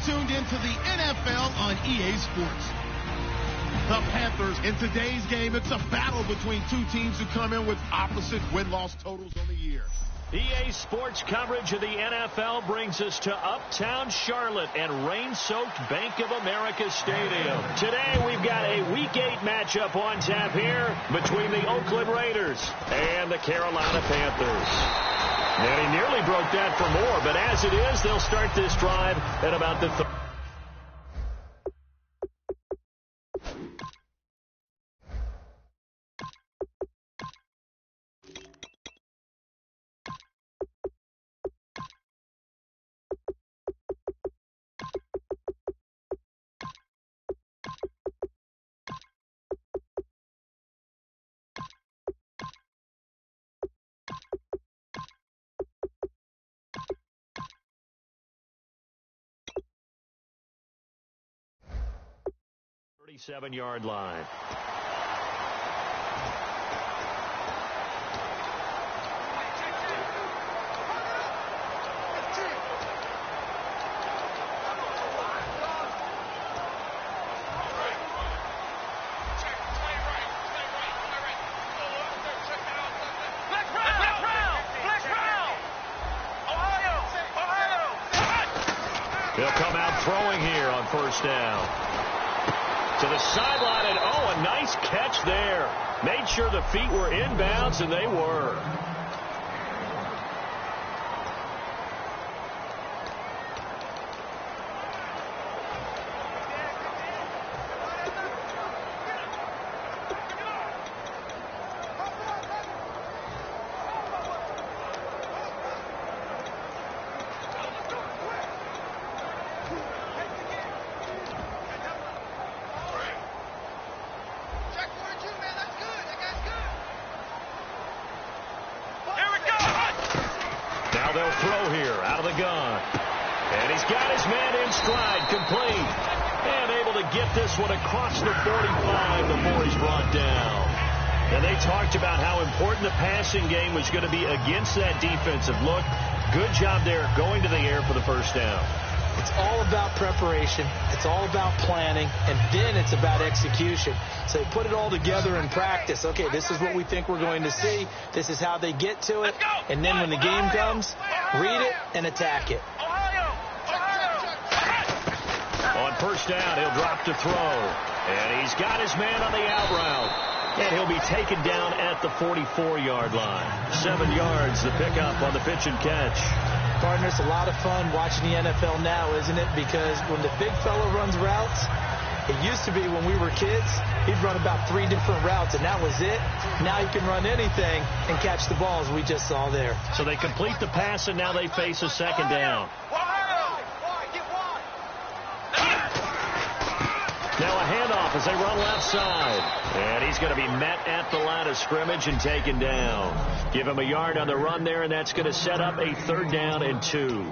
tuned into the NFL on EA Sports. The Panthers, in today's game, it's a battle between two teams who come in with opposite win-loss totals on the year. EA Sports coverage of the NFL brings us to Uptown Charlotte and rain-soaked Bank of America Stadium. Today we've got a Week 8 matchup on tap here between the Oakland Raiders and the Carolina Panthers. And he nearly broke that for more, but as it is, they'll start this drive at about the 37-yard line. He'll come out throwing here on first down. To the sideline, and a nice catch there. Made sure the feet were inbounds, and they were. They'll throw here out of the gun. And he's got his man in stride, complete. And able to get this one across the 45 before he's brought down. And they talked about how important the passing game was going to be against that defensive look. Good job there going to the air for the first down. It's all about preparation. It's all about planning. And then it's about execution. So they put it all together in practice. Okay, this is what we think we're going to see. This is how they get to it. And then when the game comes, read it and attack it. On first down, he'll drop to throw. And he's got his man on the out route. And he'll be taken down at the 44-yard line. 7 yards, the pickup on the pitch and catch. Partner, it's a lot of fun watching the NFL now, isn't it? Because when the big fella runs routes, it used to be when we were kids, he'd run about 3 different routes, and that was it. Now he can run anything and catch the balls we just saw there. So they complete the pass, and now they face a second down. Now a handoff as they run left side. And he's going to be met at the line of scrimmage and taken down. Give him a yard on the run there, and that's going to set up a 3rd down and 2.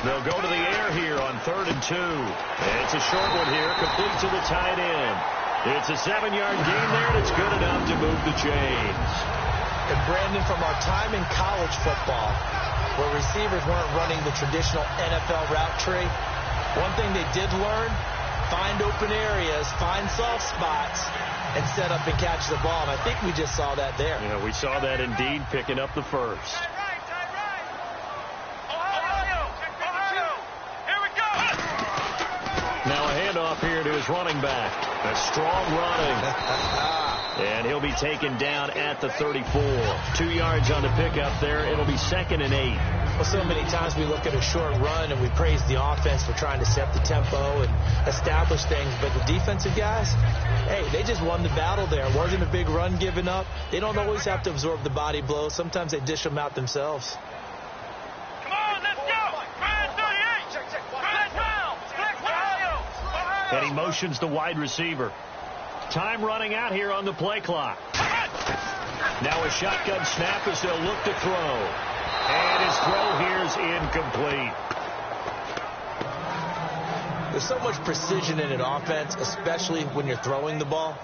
They'll go to the air here on 3rd and 2. And it's a short one here, complete to the tight end. It's a 7-yard gain there, and it's good enough to move the chains. And Brandon, from our time in college football, where receivers weren't running the traditional NFL route tree, one thing they did learn, find open areas, find soft spots, and set up and catch the ball. And I think we just saw that there. Yeah, we saw that indeed, picking up the first. Now a handoff here to his running back. A strong running. And he'll be taken down at the 34. 2 yards on the pickup there. It'll be 2nd and 8. Well, so many times we look at a short run and we praise the offense for trying to set the tempo and establish things. But the defensive guys, hey, they just won the battle there. It wasn't a big run given up. They don't always have to absorb the body blows. Sometimes they dish them out themselves. And he motions the wide receiver. Time running out here on the play clock. Now a shotgun snap as they'll look to throw. And his throw here is incomplete. There's so much precision in an offense, especially when you're throwing the ball.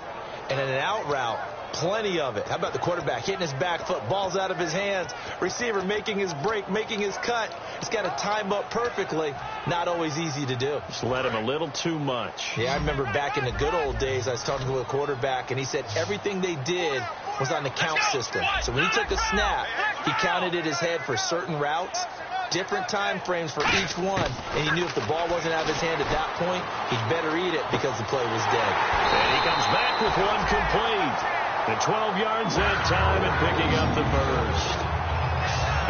And in an out route, plenty of it. How about the quarterback hitting his back foot, ball's out of his hands, receiver making his break, making his cut. He's got to time up perfectly. Not always easy to do. Just let him a little too much. Yeah, I remember back in the good old days, I was talking to a quarterback, and he said everything they did was on the count system. So when he took a snap, he counted in his head for certain routes, different time frames for each one, and he knew if the ball wasn't out of his hand at that point, he'd better eat it because the play was dead. And he comes back with one complete. And 12 yards that time and picking up the first.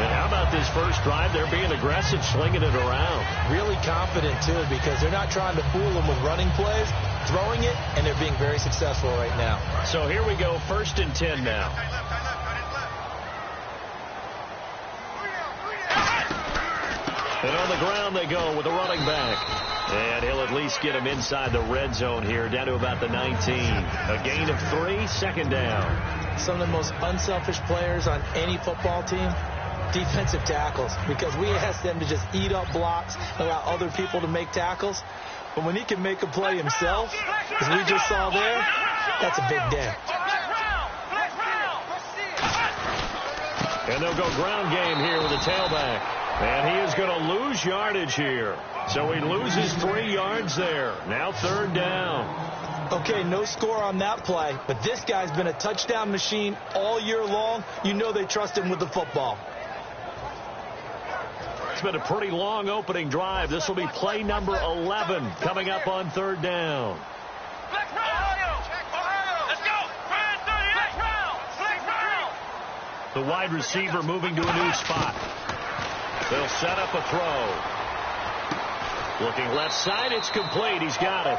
And how about this first drive? They're being aggressive, slinging it around. Really confident, too, because they're not trying to fool them with running plays, throwing it, and they're being very successful right now. So here we go, 1st and 10 now. And on the ground they go with a running back. And he'll at least get him inside the red zone here, down to about the 19. A gain of 3, second down. Some of the most unselfish players on any football team, defensive tackles, because we ask them to just eat up blocks, allow other people to make tackles. But when he can make a play himself, as we just saw there, that's a big day. And they'll go ground game here with a tailback. And he is going to lose yardage here. So he loses 3 yards there. Now 3rd down. Okay, no score on that play, but this guy's been a touchdown machine all year long. You know they trust him with the football. It's been a pretty long opening drive. This will be play number 11 coming up on 3rd down. The wide receiver moving to a new spot. They'll set up a throw. Looking left side, it's complete. He's got it.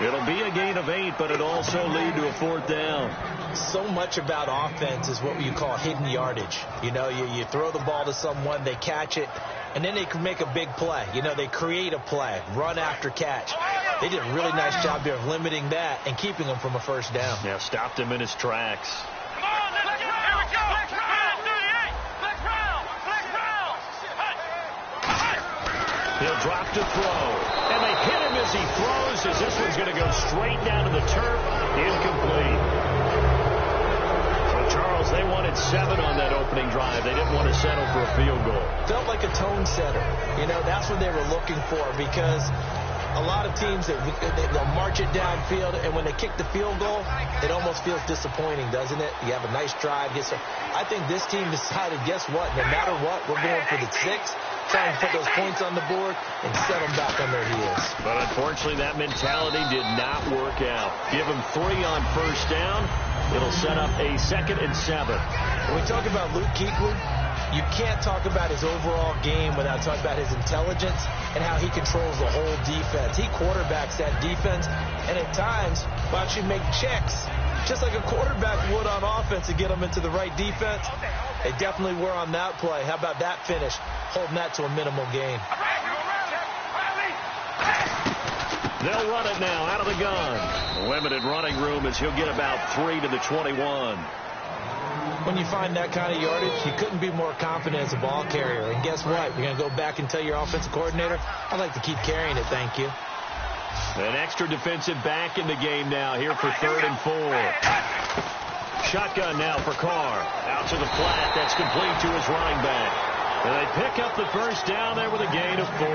It'll be a gain of 8, but it'll also lead to a 4th down. So much about offense is what you call hidden yardage. You know, you throw the ball to someone, they catch it, and then they can make a big play. You know, they create a play, run after catch. They did a really nice job here of limiting that and keeping him from a 1st down. Yeah, stopped him in his tracks. He'll drop to throw. And they hit him as he throws, as this one's going to go straight down to the turf. Incomplete. So, Charles, they wanted 7 on that opening drive. They didn't want to settle for a field goal. Felt like a tone setter. You know, that's what they were looking for, because a lot of teams, they'll march it downfield, and when they kick the field goal, it almost feels disappointing, doesn't it? You have a nice drive. I think this team decided, guess what? No matter what, we're going for the 6. Try and put those points on the board and set them back on their heels. But unfortunately, that mentality did not work out. Give them 3 on 1st down. It'll set up a 2nd and 7. When we talk about Luke Kuechly, you can't talk about his overall game without talking about his intelligence and how he controls the whole defense. He quarterbacks that defense, and at times will actually make checks, just like a quarterback would on offense, to get them into the right defense. They definitely were on that play. How about that finish? Holding that to a minimal gain. They'll run it now out of the gun. Limited running room as he'll get about 3 to the 21. When you find that kind of yardage, you couldn't be more confident as a ball carrier. And guess what? You're going to go back and tell your offensive coordinator, I'd like to keep carrying it, thank you. An extra defensive back in the game now here for 3rd and 4. Shotgun now for Carr. Out to the flat. That's complete to his running back. And they pick up the 1st down there with a gain of 4.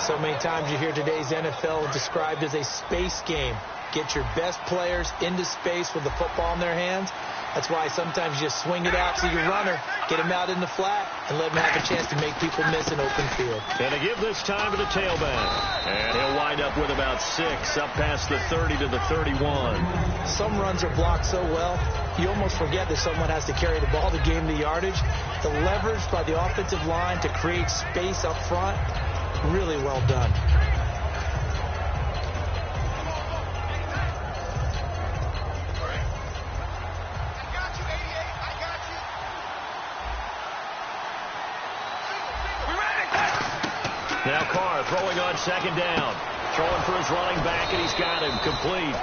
So many times you hear today's NFL described as a space game. Get your best players into space with the football in their hands. That's why sometimes you just swing it out to your runner, get him out in the flat, and let him have a chance to make people miss an open field. And to give this time to the tailback. And he'll wind up with about 6, up past the 30 to the 31. Some runs are blocked so well, you almost forget that someone has to carry the ball to gain the yardage. The leverage by the offensive line to create space up front, really well done. Now Carr throwing on 2nd down. Throwing for his running back, and he's got him complete.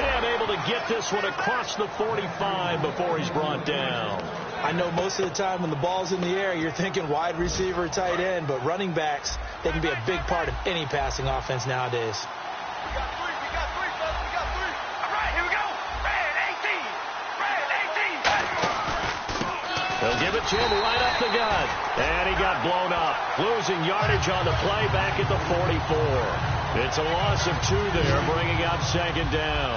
And able to get this one across the 45 before he's brought down. I know most of the time when the ball's in the air, you're thinking wide receiver, tight end, but running backs, they can be a big part of any passing offense nowadays. We got three, fellas. We got three. All right, here we go. Red 18. Red 18. They'll give it to him right up the gut. And he got blown up. Losing yardage on the play back at the 44. It's a loss of 2 there, bringing up second down.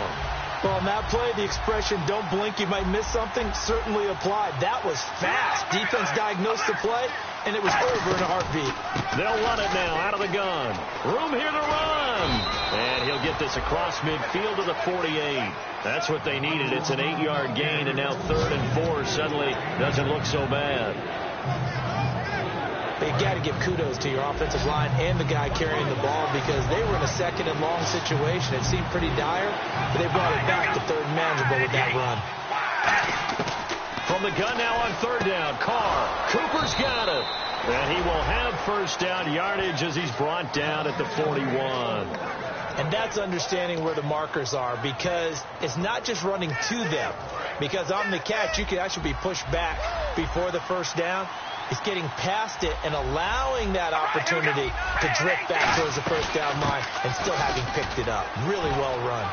Well, on that play, the expression, don't blink, you might miss something, certainly applied. That was fast. Defense diagnosed the play, and it was over in a heartbeat. They'll run it now out of the gun. Room here to run. And he'll get this across midfield to the 48. That's what they needed. It's an 8-yard gain, and now 3rd and 4 suddenly doesn't look so bad. But you got to give kudos to your offensive line and the guy carrying the ball because they were in a 2nd and long situation. It seemed pretty dire, but they brought it back to 3rd and manageable with that run. From the gun now on 3rd down. Carr. Cooper's got it. And he will have 1st down yardage as he's brought down at the 41. And that's understanding where the markers are because it's not just running to them. Because on the catch, you can actually be pushed back before the 1st down. It's getting past it and allowing that opportunity to drift back towards the 1st down line and still having picked it up. Really well run.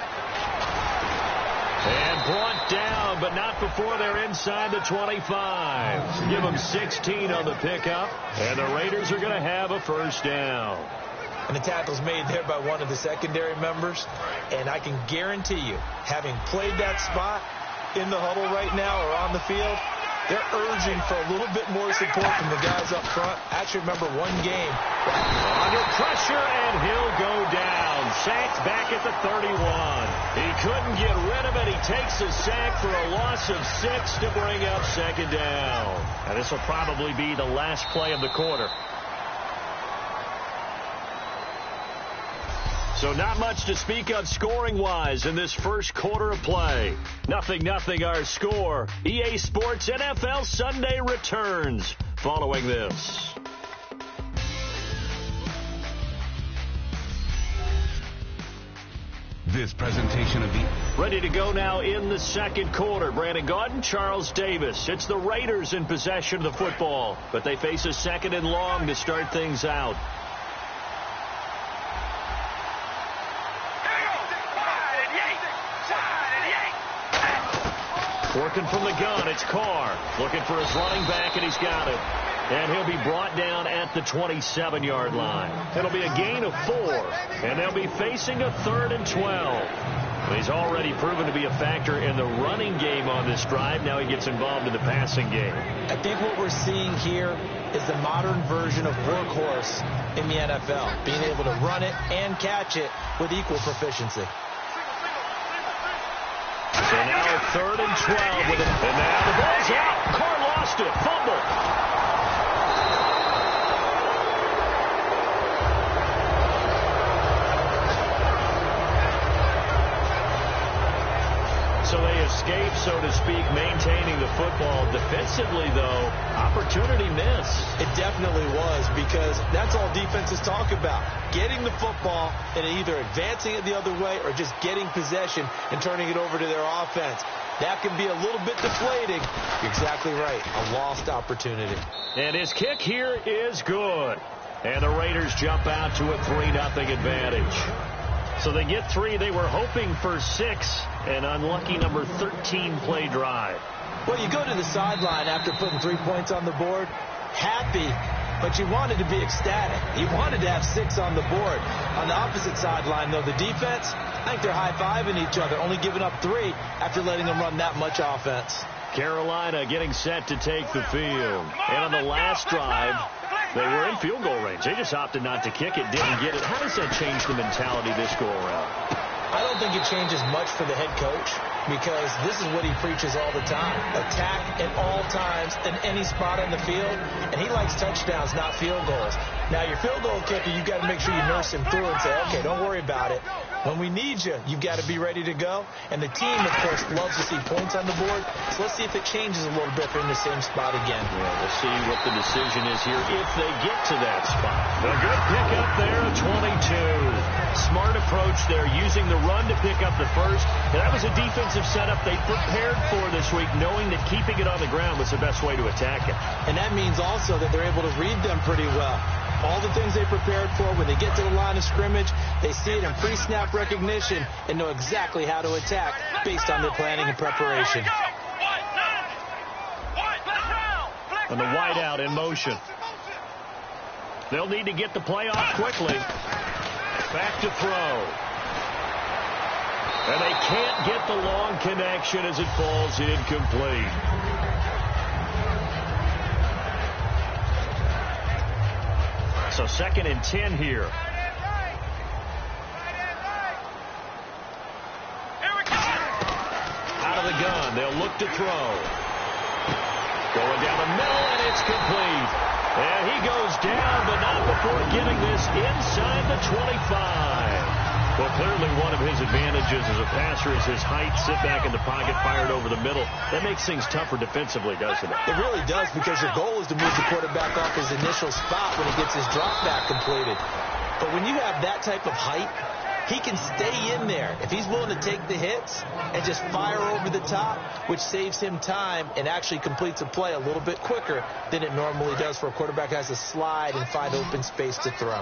And brought down, but not before they're inside the 25. So give them 16 on the pickup, and the Raiders are going to have a 1st down. And the tackle's made there by one of the secondary members. And I can guarantee you, having played that spot in the huddle right now or on the field, they're urging for a little bit more support from the guys up front. I actually remember one game. Under pressure, and he'll go down. Sacked back at the 31. He couldn't get rid of it. He takes a sack for a loss of 6 to bring up 2nd down. And this will probably be the last play of the quarter. So not much to speak of scoring-wise in this first quarter of play. 0-0 our score. EA Sports NFL Sunday returns following this. This presentation of the... Ready to go now in the second quarter. Brandon Gaudin, Charles Davis. It's the Raiders in possession of the football, but they face a 2nd and long to start things out. Working from the gun, it's Carr. Looking for his running back, and he's got it. And he'll be brought down at the 27-yard line. It'll be a gain of 4, and they'll be facing a 3rd and 12. He's already proven to be a factor in the running game on this drive. Now he gets involved in the passing game. I think what we're seeing here is the modern version of workhorse in the NFL, being able to run it and catch it with equal proficiency. So now a 3rd and 12 with it. And now the ball's out. Carr lost it. Fumble. So they escape, so to speak, maintaining the football. Defensively, though, opportunity missed. It definitely was because that's all defenses talk about. Getting the football and either advancing it the other way or just getting possession and turning it over to their offense. That can be a little bit deflating. You're exactly right. A lost opportunity. And his kick here is good. And the Raiders jump out to a 3-0 advantage. So they get 3. They were hoping for 6. An unlucky number 13 play drive. Well, you go to the sideline after putting 3 points on the board, happy, but you wanted to be ecstatic. You wanted to have 6 on the board. On the opposite sideline, though, the defense, I think they're high-fiving each other, only giving up 3 after letting them run that much offense. Carolina getting set to take the field. And on the last drive, they were in field goal range. They just opted not to kick it, didn't get it. How does that change the mentality this go-around? I don't think it changes much for the head coach because this is what he preaches all the time. Attack at all times in any spot on the field, and he likes touchdowns, not field goals. Now, your field goal kicker, you've got to make sure you nurse him through and say, okay, don't worry about it. When we need you, you've got to be ready to go. And the team, of course, loves to see points on the board. So let's see if it changes a little bit if they're in the same spot again. Yeah, we'll see what the decision is here if they get to that spot. A good pickup there, a 22. Smart approach there, using the run to pick up the first. And that was a defensive setup they prepared for this week, knowing that keeping it on the ground was the best way to attack it. And that means also that they're able to read them pretty well. All the things they prepared for, when they get to the line of scrimmage, they see it in pre-snap recognition and know exactly how to attack based on their planning and preparation. And the wideout in motion. They'll need to get the play off quickly. Back to throw. And they can't get the long connection as it falls incomplete. So 2nd and 10 here. Out of the gun. They'll look to throw. Going down the middle, and it's complete. And he goes down, but not before getting this inside the 25. Well, clearly one of his advantages as a passer is his height. Sit back in the pocket, fired over the middle. That makes things tougher defensively, doesn't it? It really does, because your goal is to move the quarterback off his initial spot when he gets his drop back completed. But when you have that type of height, he can stay in there if he's willing to take the hits and just fire over the top, which saves him time and actually completes a play a little bit quicker than it normally does for a quarterback who has to slide and find open space to throw.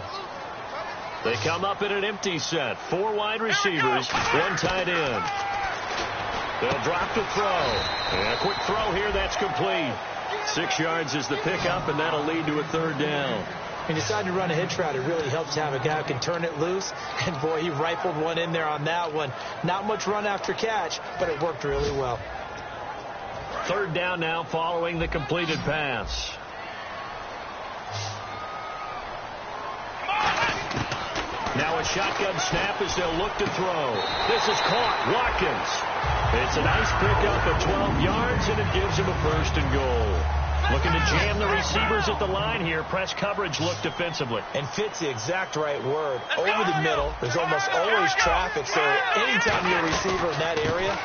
They come up in an empty set. 4 wide receivers, 1 tight end. They'll drop to throw. And a quick throw here, that's complete. 6 yards is the pickup, and that'll lead to a 3rd down. He decided to run a hitch route. It really helps to have a guy who can turn it loose. And, boy, he rifled one in there on that one. Not much run after catch, but it worked really well. 3rd down now following the completed pass. Now a shotgun snap as they'll look to throw. This is caught. Watkins. It's a nice pickup of 12 yards, and it gives him a 1st and goal. Looking to jam the receivers at the line here. Press coverage look defensively. And fit's the exact right word. Over the middle, there's almost always traffic, so anytime you're a receiver in that area,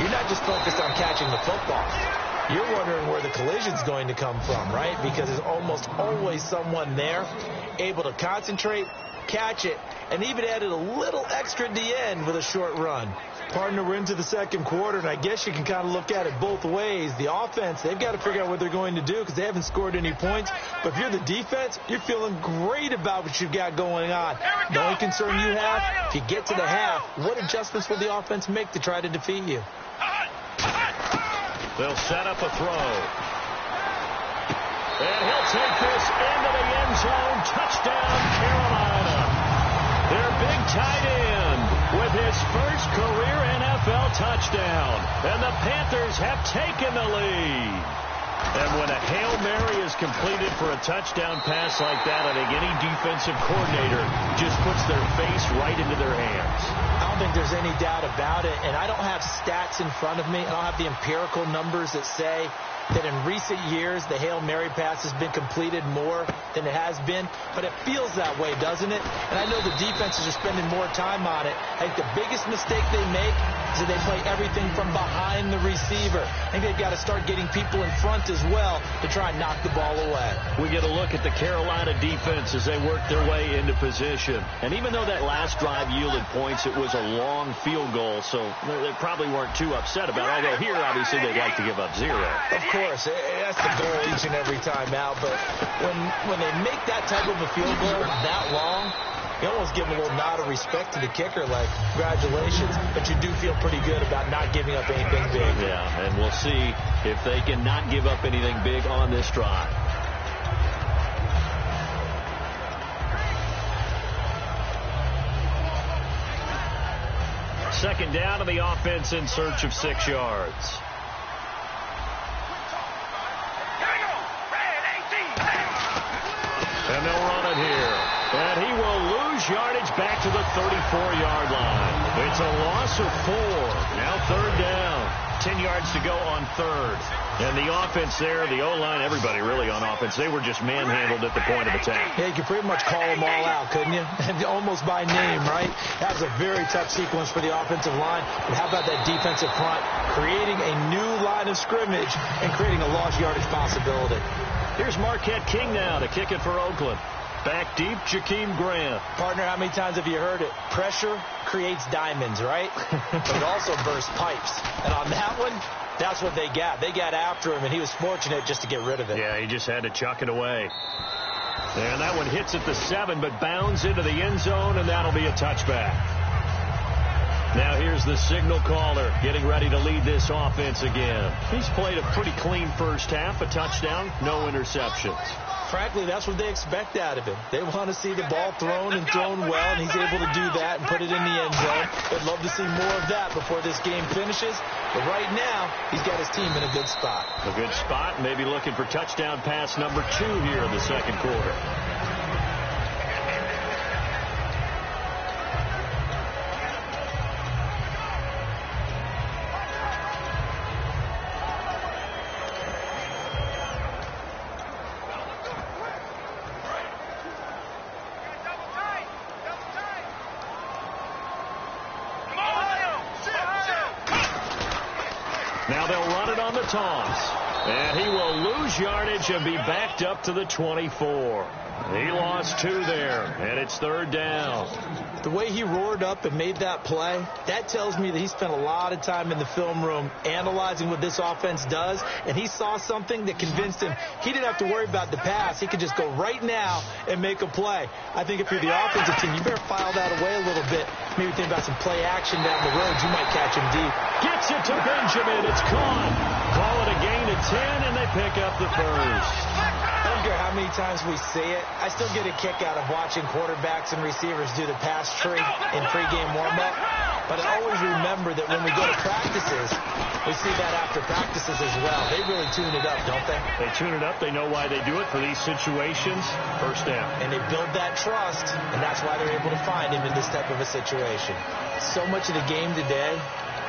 you're not just focused on catching the football. You're wondering where the collision's going to come from, right? Because there's almost always someone there able to concentrate, catch it, and even added a little extra at the end with a short run. Partner, we're into the 2nd quarter, and I guess you can kind of look at it both ways. The offense, they've got to figure out what they're going to do because they haven't scored any points. But if you're the defense, you're feeling great about what you've got going on. The only concern you have, if you get to the half, what adjustments will the offense make to try to defeat you? They'll set up a throw. And he'll take this into the end zone. Touchdown, Carolina. Their big tight end with his first career NFL touchdown. And the Panthers have taken the lead. And when a Hail Mary is completed for a touchdown pass like that, I think any defensive coordinator just puts their face right into their hands. I don't think there's any doubt about it. And I don't have stats in front of me. I don't have the empirical numbers that say that in recent years the Hail Mary pass has been completed more than it has been, but it feels that way, doesn't it? And I know the defenses are spending more time on it. I think the biggest mistake they make is that they play everything from behind the receiver. I think they've got to start getting people in front as well to try and knock the ball away. We get a look at the Carolina defense as they work their way into position. And even though that last drive yielded points, it was a long field goal, so they probably weren't too upset about it. Although here, obviously, they'd like to give up 0. Of course, that's the goal each and every time out. But when they make that type of a field goal that long, you almost give them a little nod of respect to the kicker, like, congratulations. But you do feel pretty good about not giving up anything big. Yeah, and we'll see if they can not give up anything big on this drive. Second down, and the offense in search of 6 yards. And they'll run it here. And he will lose yardage back to the 34-yard line. It's a loss of 4. Now 3rd down. 10 yards to go on 3rd. And the offense there, the O-line, everybody really on offense, they were just manhandled at the point of attack. Yeah, you could pretty much call them all out, couldn't you? Almost by name, right? That was a very tough sequence for the offensive line. But how about that defensive front creating a new line of scrimmage and creating a lost yardage possibility? Here's Marquette King now to kick it for Oakland. Back deep, Jakeem Grant. Partner, how many times have you heard it? Pressure creates diamonds, right? But it also bursts pipes. And on that one, that's what they got. They got after him, and he was fortunate just to get rid of it. Yeah, he just had to chuck it away. And that one hits at the 7, but bounds into the end zone, and that'll be a touchback. Now here's the signal caller getting ready to lead this offense again. He's played a pretty clean first half, a touchdown, no interceptions. Frankly, that's what they expect out of him. They want to see the ball thrown and thrown well, and he's able to do that and put it in the end zone. They'd love to see more of that before this game finishes. But right now, he's got his team in a good spot. A good spot, maybe looking for touchdown pass number 2 here in the second quarter. Now they'll run it on the toss. And he will lose yardage and be backed up to the 24. He lost 2 there, and it's 3rd down. The way he roared up and made that play, that tells me that he spent a lot of time in the film room analyzing what this offense does, and he saw something that convinced him he didn't have to worry about the pass. He could just go right now and make a play. I think if you're the offensive team, you better file that away a little bit. Maybe think about some play action down the road. You might catch him deep. Gets it to Benjamin. It's caught. Call it a gain of 10, and they pick up the first. I don't care how many times we see it. I still get a kick out of watching quarterbacks and receivers do the pass tree in pregame warm-up. But I always remember that when we go to practices, we see that after practices as well. They really tune it up, don't they? They tune it up. They know why they do it for these situations. First down. And they build that trust, and that's why they're able to find him in this type of a situation. So much of the game today,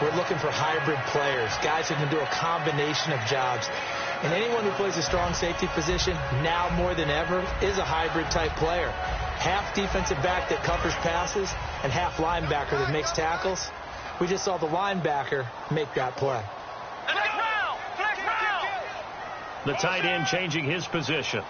we're looking for hybrid players, guys who can do a combination of jobs. And anyone who plays a strong safety position, now more than ever, is a hybrid-type player. Half defensive back that covers passes and half linebacker that makes tackles. We just saw the linebacker make that play. The tight end changing his position.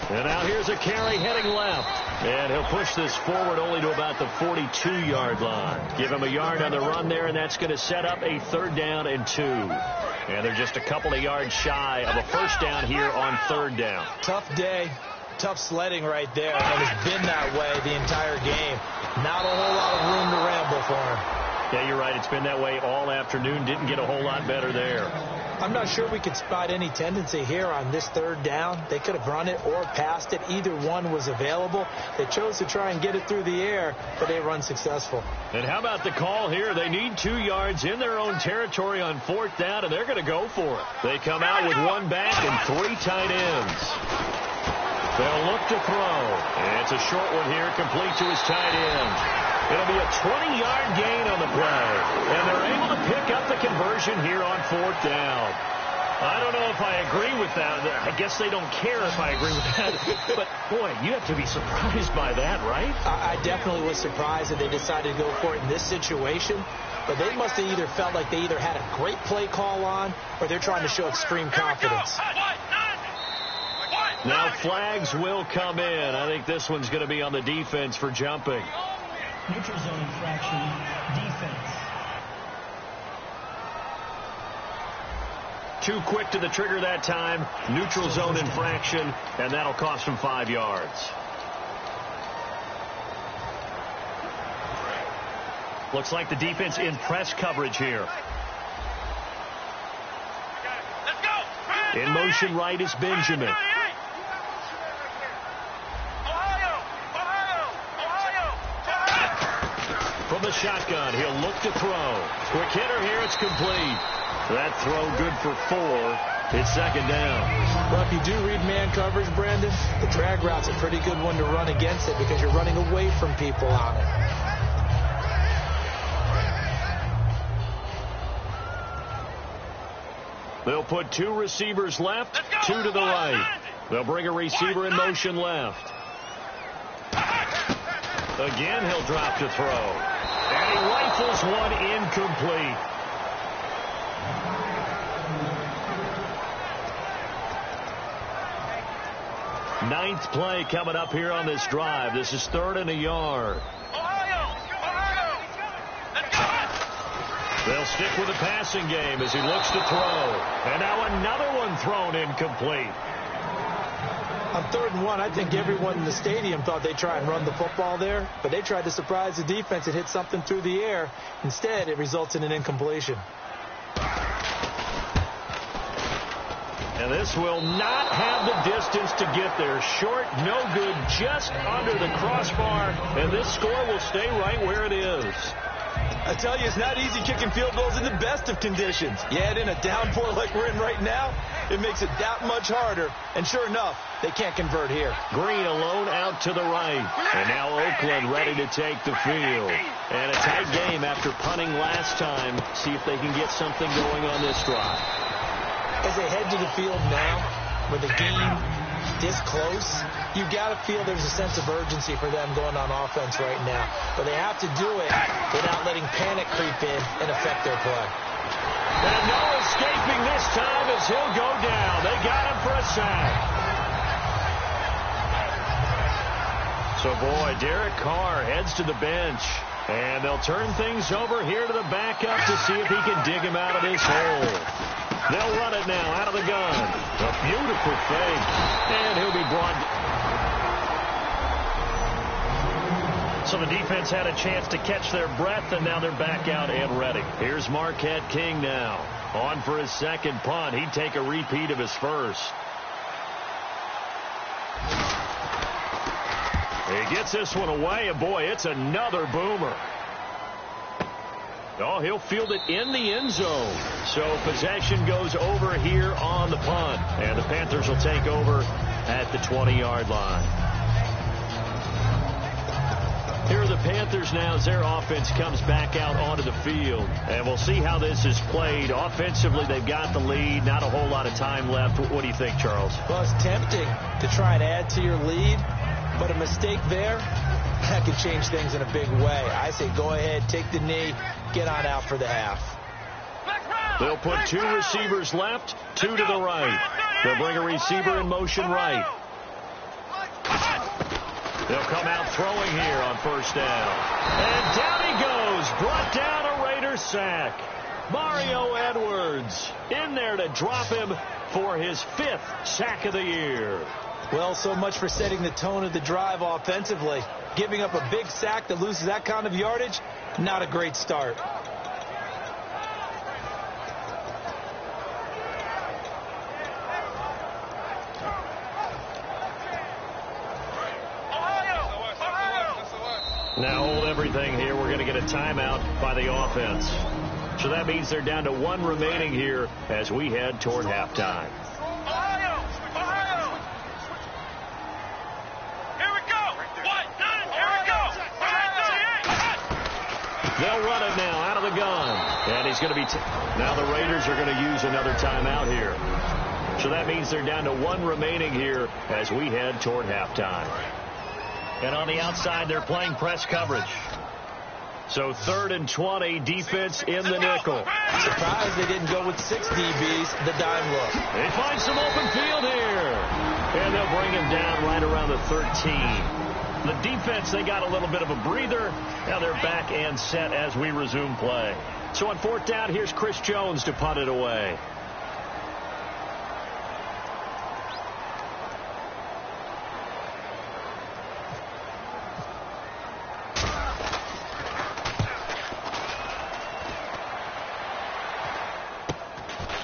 And now here's a carry heading left. And he'll push this forward only to about the 42-yard line. Give him a yard on the run there, and that's going to set up a 3rd down and 2. And they're just a couple of yards shy of a first down here on 3rd down. Tough day, tough sledding right there. And it's been that way the entire game. Not a whole lot of room to ramble for him. Yeah, you're right. It's been that way all afternoon. Didn't get a whole lot better there. I'm not sure we could spot any tendency here on this 3rd down. They could have run it or passed it. Either one was available. They chose to try and get it through the air, but they were unsuccessful. And how about the call here? They need 2 yards in their own territory on 4th down, and they're going to go for it. They come out with 1 back and 3 tight ends. They'll look to throw. And it's a short one here, complete to his tight end. It'll be a 20-yard gain on the play. And they're able to pick up the conversion here on 4th down. I don't know if I agree with that. I guess they don't care if I agree with that. But, boy, you have to be surprised by that, right? I definitely was surprised that they decided to go for it in this situation. But they must have either felt like they either had a great play call on or they're trying to show extreme confidence. Now flags will come in. I think this one's going to be on the defense for jumping. Neutral zone infraction, defense. Too quick to the trigger that time. Neutral zone infraction, and that'll cost him 5 yards. Looks like the defense in press coverage here. In motion right is Benjamin. From the shotgun, he'll look to throw. Quick hitter here, it's complete. That throw good for 4. It's 2nd down. Well, if you do read man coverage, Brandon, the drag route's a pretty good one to run against it because you're running away from people on it. They'll put 2 receivers left, 2 to the right. They'll bring a receiver in motion left. Again, he'll drop to throw. And he rifles one incomplete. Ninth play coming up here on this drive. This is 3rd and a yard. They'll stick with the passing game as he looks to throw. And now another one thrown incomplete. On 3rd and 1, I think everyone in the stadium thought they'd try and run the football there, but they tried to surprise the defense and hit something through the air. Instead, it results in an incompletion. And this will not have the distance to get there. Short, no good, just under the crossbar. And this score will stay right where it is. I tell you, it's not easy kicking field goals in the best of conditions. You add in a downpour like we're in right now, it makes it that much harder. And sure enough, they can't convert here. Green alone out to the right. And now Oakland ready to take the field. And a tight game after punting last time. See if they can get something going on this drive. As they head to the field now, with the game this close, you've got to feel there's a sense of urgency for them going on offense right now. But they have to do it without letting panic creep in and affect their play. And no escaping this time as he'll go down. They got him for a sack. So, boy, Derek Carr heads to the bench. And they'll turn things over here to the backup to see if he can dig him out of this hole. They'll run it now out of the gun. A beautiful fake. And he'll be brought. So the defense had a chance to catch their breath, and now they're back out and ready. Here's Marquette King now. On for his second punt. He'd take a repeat of his first. He gets this one away, and boy, it's another boomer. Oh, he'll field it in the end zone. So possession goes over here on the punt. And the Panthers will take over at the 20-yard line. Here are the Panthers now as their offense comes back out onto the field. And we'll see how this is played. Offensively, they've got the lead. Not a whole lot of time left. What do you think, Charles? Well, it's tempting to try and add to your lead. But a mistake there, that could change things in a big way. I say go ahead, take the knee, get on out for the half. They'll put 2 receivers left, 2 to the right. They'll bring a receiver in motion right. They'll come out throwing here on first down. And down he goes, brought down a Raider sack. Mario Edwards in there to drop him for his 5th sack of the year. Well, so much for setting the tone of the drive offensively. Giving up a big sack that loses that kind of yardage, not a great start. Now hold everything here. We're going to get a timeout by the offense. So that means they're down to 1 remaining here as we head toward halftime. They'll run it now out of the gun. And he's going to be... Now the Raiders are going to use another timeout here. So that means they're down to 1 remaining here as we head toward halftime. And on the outside, they're playing press coverage. So 3rd and 20, defense in the nickel. Surprised they didn't go with 6 DBs, the dime look. They find some open field here. And they'll bring him down right around the 13. The defense, they got a little bit of a breather. Now they're back and set as we resume play. So on 4th down, here's Chris Jones to punt it away.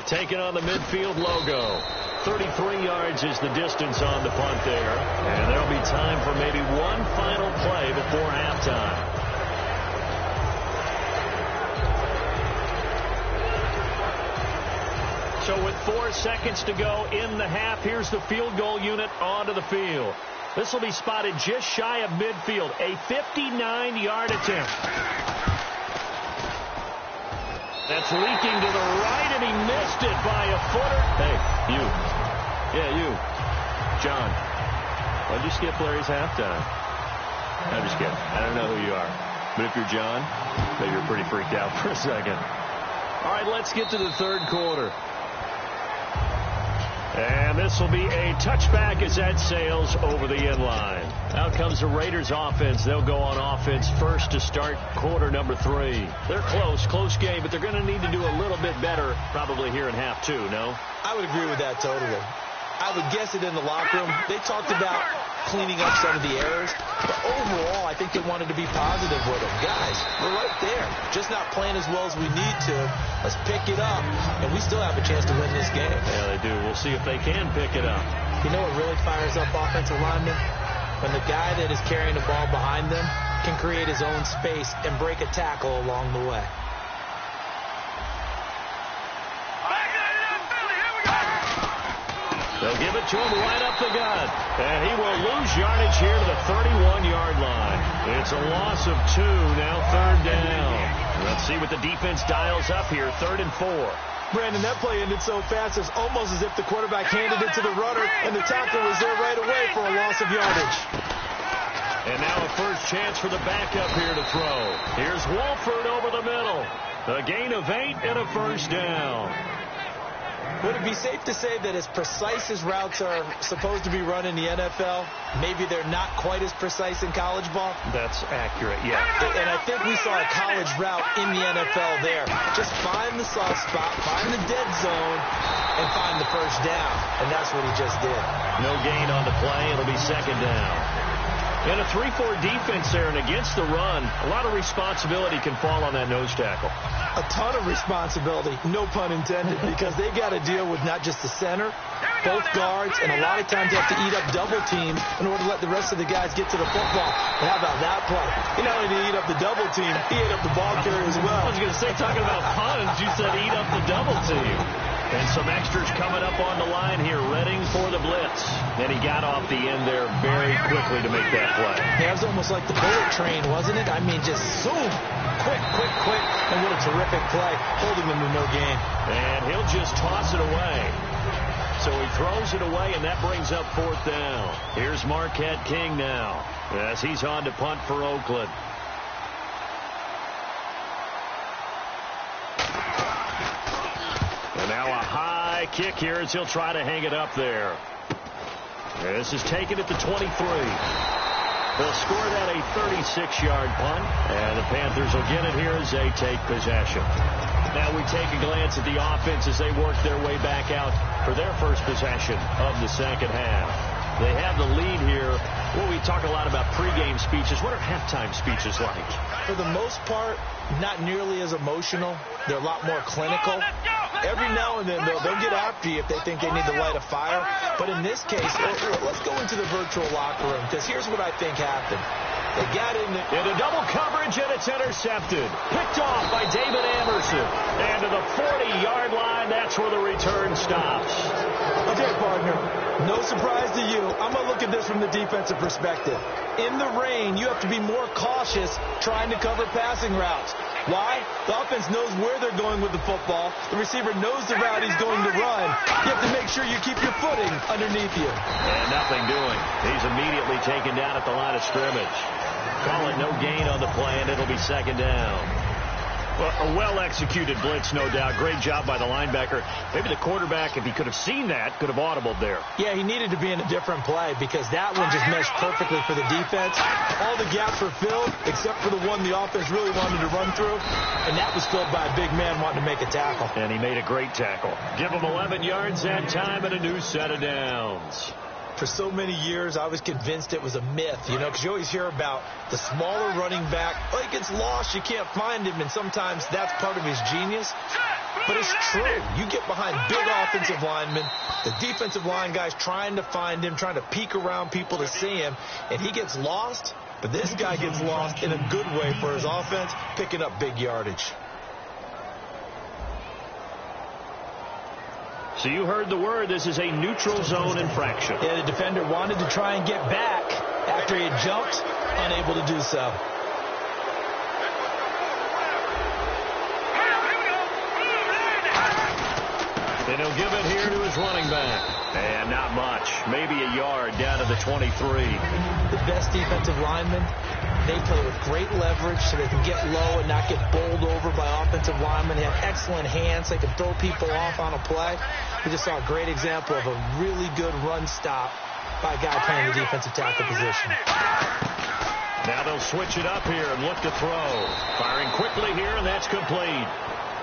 Taking on the midfield logo. 33 yards is the distance on the punt there. And there'll be time for maybe one final play before halftime. So with 4 seconds to go in the half, here's the field goal unit onto the field. This will be spotted just shy of midfield. A 59-yard attempt. That's leaking to the right, and he missed it by a footer. Hey, you. Yeah, you. John. Why'd you skip Larry's halftime? I'm just kidding. I don't know who you are. But if you're John, maybe you're pretty freaked out for a second. All right, let's get to the 3rd quarter. And this will be a touchback as that sails over the end line. Out comes the Raiders offense. They'll go on offense first to start quarter number 3. They're close game, but they're going to need to do a little bit better probably here in half 2, no? I would agree with that totally. I would guess it in the locker room. They talked about cleaning up some of the errors, but overall, I think they wanted to be positive with them. Guys, we're right there. Just not playing as well as we need to. Let's pick it up, and we still have a chance to win this game. Yeah, they do. We'll see if they can pick it up. You know what really fires up offensive linemen? When the guy that is carrying the ball behind them can create his own space and break a tackle along the way. They'll give it to him right up the gut. And he will lose yardage here to the 31-yard line. It's a loss of 2, now 3rd down. Let's see what the defense dials up here, 3rd and 4. Brandon, that play ended so fast, it's almost as if the quarterback handed it to the runner, and the tackle was there right away for a loss of yardage. And now a first chance for the backup here to throw. Here's Wolford over the middle. A gain of 8 and a first down. Would it be safe to say that as precise as routes are supposed to be run in the NFL, maybe they're not quite as precise in college ball? That's accurate, yeah. And I think we saw a college route in the NFL there. Just find the soft spot, find the dead zone, and find the first down. And that's what he just did. No gain on the play. It'll be 2nd down. In a 3-4 defense there, and against the run, a lot of responsibility can fall on that nose tackle. A ton of responsibility, no pun intended, because they got to deal with not just the center, both guards, and a lot of times they have to eat up double teams in order to let the rest of the guys get to the football. And how about that play? He not only did he eat up the double team, he ate up the ball carrier as well. I was going to say, talking about puns, you said eat up the double team. And some extras coming up on the line here, readying for the blitz. And he got off the end there very quickly to make that play. Yeah, it was almost like the bullet train, wasn't it? I mean, just zoom. Quick. And what a terrific play, holding them to no gain. And he'll just toss it away. So he throws it away, and that brings up 4th down. Here's Marquette King now, as he's on to punt for Oakland. And now a high kick here as he'll try to hang it up there. This is taken at the 23. They'll score that a 36-yard punt, and the Panthers will get it here as they take possession. Now we take a glance at the offense as they work their way back out for their first possession of the second half. They have the lead here. Well, we talk a lot about pregame speeches. What are halftime speeches like? For the most part, not nearly as emotional. They're a lot more clinical. Every now and then, they'll get after you if they think they need to light a fire. But in this case, let's go into the virtual locker room, because here's what I think happened. They got into double coverage, and it's intercepted. Picked off by David Anderson. And to the 40-yard line, that's where the return stops. Okay, partner, no surprise to you. I'm going to look at this from the defensive perspective. In the rain, you have to be more cautious trying to cover passing routes. Why? The offense knows where they're going with the football. The receiver knows the route he's going to run. You have to make sure you keep your footing underneath you. And nothing doing. He's immediately taken down at the line of scrimmage. Call it no gain on the play, and it'll be 2nd down. Well, a well-executed blitz, no doubt. Great job by the linebacker. Maybe the quarterback, if he could have seen that, could have audibled there. Yeah, he needed to be in a different play because that one just meshed perfectly for the defense. All the gaps were filled except for the one the offense really wanted to run through, and that was filled by a big man wanting to make a tackle. And he made a great tackle. Give him 11 yards that time and a new set of downs. For so many years, I was convinced it was a myth, because you always hear about the smaller running back. Oh, he gets lost, you can't find him, and sometimes that's part of his genius. But it's true. You get behind big offensive linemen, the defensive line guys trying to find him, trying to peek around people to see him, and he gets lost. But this guy gets lost in a good way for his offense, picking up big yardage. So you heard the word. This is a neutral zone infraction. Yeah, the defender wanted to try and get back after he had jumped, unable to do so. And he'll give it here to his running back. And not much. Maybe a yard down to the 23. The best defensive linemen, they play with great leverage so they can get low and not get bowled over by offensive linemen. They have excellent hands. They can throw people off on a play. We just saw a great example of a really good run stop by a guy playing the defensive tackle position. Now they'll switch it up here and look to throw. Firing quickly here, and that's complete.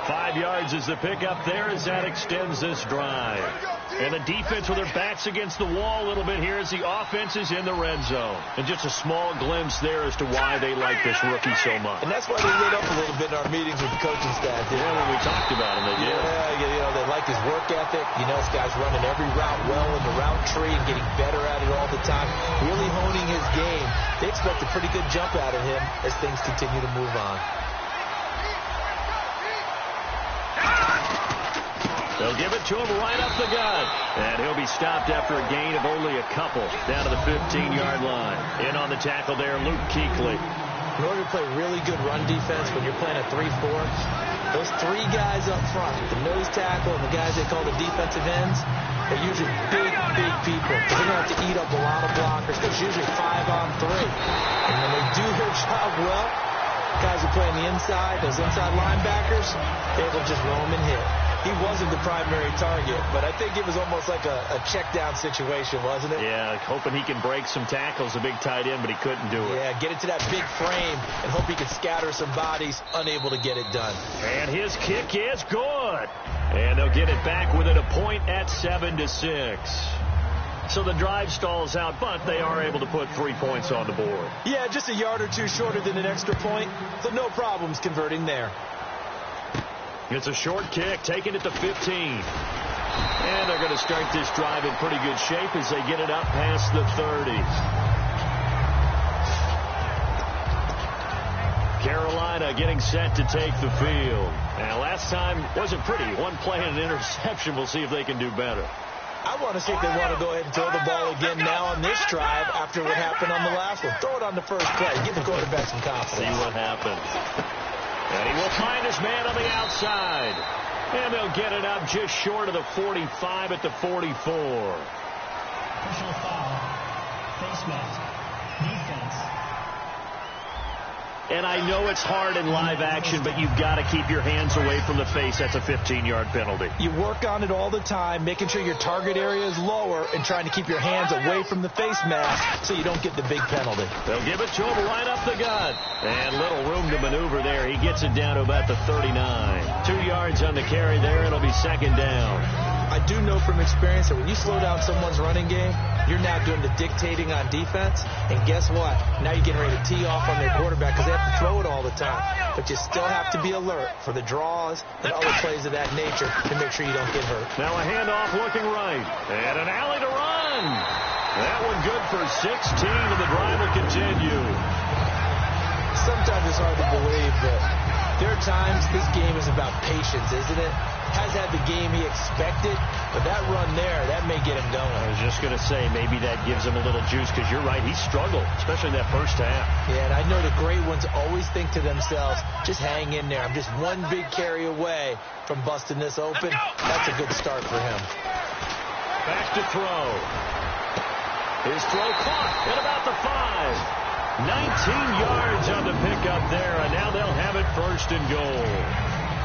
5 yards is the pickup there as that extends this drive. And the defense with their backs against the wall a little bit here as the offense is in the red zone. And just a small glimpse there as to why they like this rookie so much. And that's why they lit up a little bit in our meetings with the coaching staff. Yeah, when we talked about him, they did. Yeah, they like his work ethic. This guy's running every route well in the route tree and getting better at it all the time. Really honing his game. They expect a pretty good jump out of him as things continue to move on. They'll give it to him right up the gut. And he'll be stopped after a gain of only a couple down to the 15-yard line. In on the tackle there, Luke Kuechly. In order to play really good run defense when you're playing a 3-4, those 3 guys up front, the nose tackle and the guys they call the defensive ends, are usually big people. They're going to have to eat up a lot of blockers because it's usually 5 on 3. And when they do their job well, guys who play on the inside, those inside linebackers, they will just roam and hit. He wasn't the primary target, but I think it was almost like a check-down situation, wasn't it? Yeah, hoping he can break some tackles, a big tight end, but he couldn't do it. Yeah, get it to that big frame and hope he can scatter some bodies, unable to get it done. And his kick is good. And they'll get it back within a point at 7-6. So the drive stalls out, but they are able to put 3 points on the board. Yeah, just a yard or two shorter than an extra point, so no problems converting there. It's a short kick, taking it to 15. And they're going to start this drive in pretty good shape as they get it up past the 30. Carolina getting set to take the field. Now, last time wasn't pretty. One play and an interception. We'll see if they can do better. I want to see if they want to go ahead and throw the ball again now on this drive after what happened on the last one. Throw it on the first play. Give the quarterback some confidence. See what happens. And he will find his man on the outside. And they'll get it up just short of the 45 at the 44. Personal foul. Face mask. Defense. And I know it's hard in live action, but you've got to keep your hands away from the face. That's a 15-yard penalty. You work on it all the time, making sure your target area is lower and trying to keep your hands away from the face mask so you don't get the big penalty. They'll give it to him right up the gut. And little room to maneuver there. He gets it down to about the 39. 2 yards on the carry there. It'll be second down. I do know from experience that when you slow down someone's running game, you're now doing the dictating on defense. And guess what? Now you're getting ready to tee off on their quarterback because they have to throw it all the time. But you still have to be alert for the draws and other plays of that nature to make sure you don't get hurt. Now a handoff looking right. And an alley to run. That one good for 16, and the drive will continue. Sometimes it's hard to believe, but there are times this game is about patience, isn't it? Has had the game he expected, but that run there, that may get him going. I was just going to say, maybe that gives him a little juice, because you're right, he struggled, especially in that first half. Yeah, and I know the great ones always think to themselves, just hang in there. I'm just one big carry away from busting this open. That's a good start for him. Back to throw. His throw caught at about the 5. 19 yards on the pickup there, and now they'll have it first and goal.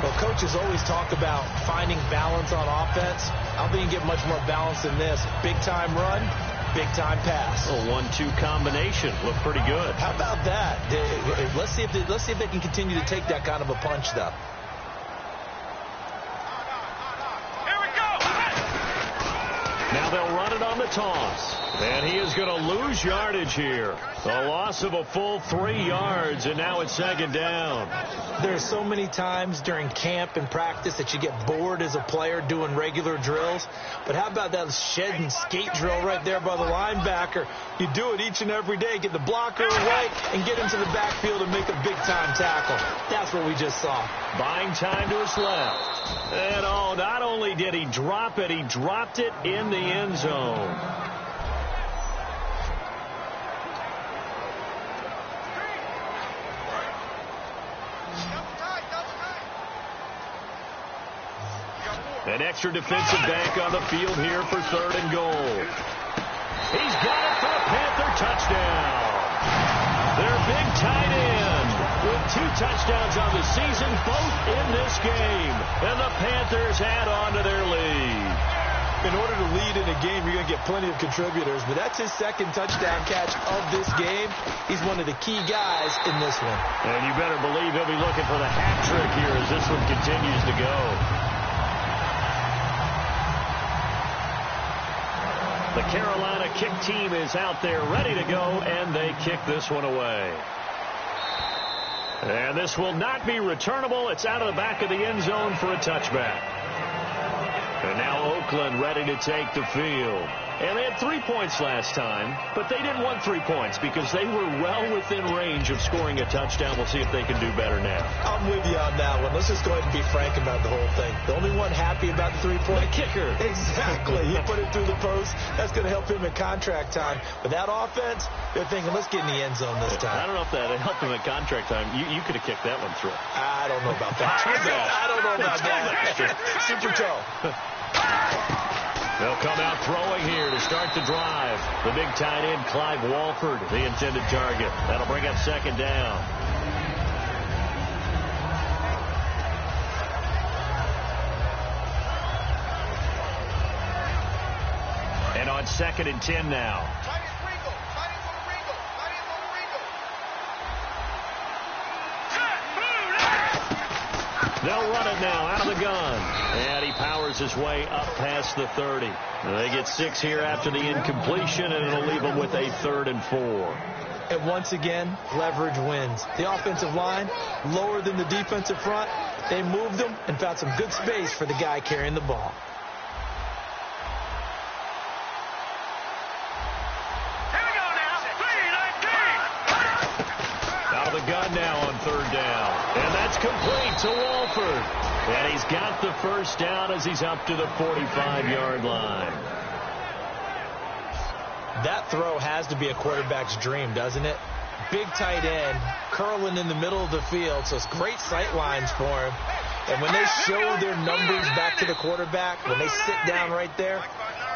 Well, coaches always talk about finding balance on offense. I don't think you can get much more balance than this. Big-time run, big-time pass. A 1-2 combination. Looked pretty good. How about that? Let's see if they can continue to take that kind of a punch, though. Here we go. Now they'll run it on the toss. And he is going to lose yardage here. A loss of a full 3 yards, and now it's second down. There are so many times during camp and practice that you get bored as a player doing regular drills. But how about that shed and skate drill right there by the linebacker? You do it each and every day. Get the blocker away and get into the backfield and make a big-time tackle. That's what we just saw. Buying time to his left. And not only did he drop it, he dropped it in the end zone. An extra defensive back on the field here for third and goal. He's got it for a Panther touchdown. Their big tight end with 2 touchdowns on the season, both in this game. And the Panthers add on to their lead. In order to lead in a game, you're going to get plenty of contributors, but that's his second touchdown catch of this game. He's one of the key guys in this one. And you better believe he'll be looking for the hat trick here as this one continues to go. The Carolina kick team is out there ready to go, and they kick this one away. And this will not be returnable. It's out of the back of the end zone for a touchback. And now Oakland ready to take the field. And they had 3 points last time, but they didn't want 3 points because they were well within range of scoring a touchdown. We'll see if they can do better now. I'm with you on that one. Let's just go ahead and be frank about the whole thing. The only one happy about the 3-point. The kicker. Exactly. He put it through the post. That's going to help him in contract time. But that offense, they're thinking, let's get in the end zone this time. I don't know if that helped him in contract time. You could have kicked that one through. I don't know about that. I don't know about that. Super toe. They'll come out throwing here to start the drive. The big tight end, Clive Walford, the intended target. That'll bring up second down. And on 2nd and 10 now. They'll run it now out of the gun. And he powers his way up past the 30. They get 6 here after the incompletion, and it'll leave them with a 3rd and 4. And once again, leverage wins. The offensive line, lower than the defensive front. They moved them and found some good space for the guy carrying the ball. Gun now on 3rd down. And that's complete to Walford. And he's got the first down as he's up to the 45-yard line. That throw has to be a quarterback's dream, doesn't it? Big tight end, curling in the middle of the field, so it's great sight lines for him. And when they show their numbers back to the quarterback, when they sit down right there,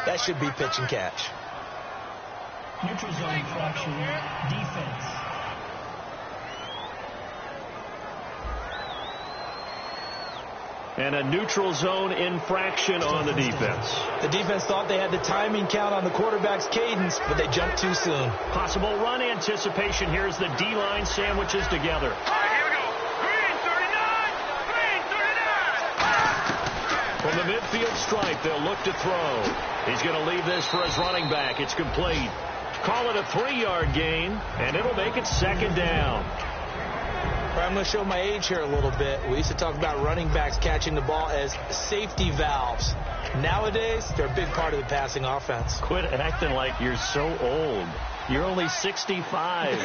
that should be pitch and catch. Neutral zone infraction, defense. And a neutral zone infraction on the defense. The defense thought they had the timing count on the quarterback's cadence, but they jumped too soon. Possible run anticipation. Here's the D-line sandwiches together. All right, here we go. Green 39. From the midfield stripe, they'll look to throw. He's going to leave this for his running back. It's complete. Call it a 3-yard gain, and it'll make it 2nd down. I'm going to show my age here a little bit. We used to talk about running backs catching the ball as safety valves. Nowadays, they're a big part of the passing offense. Quit acting like you're so old. You're only 65.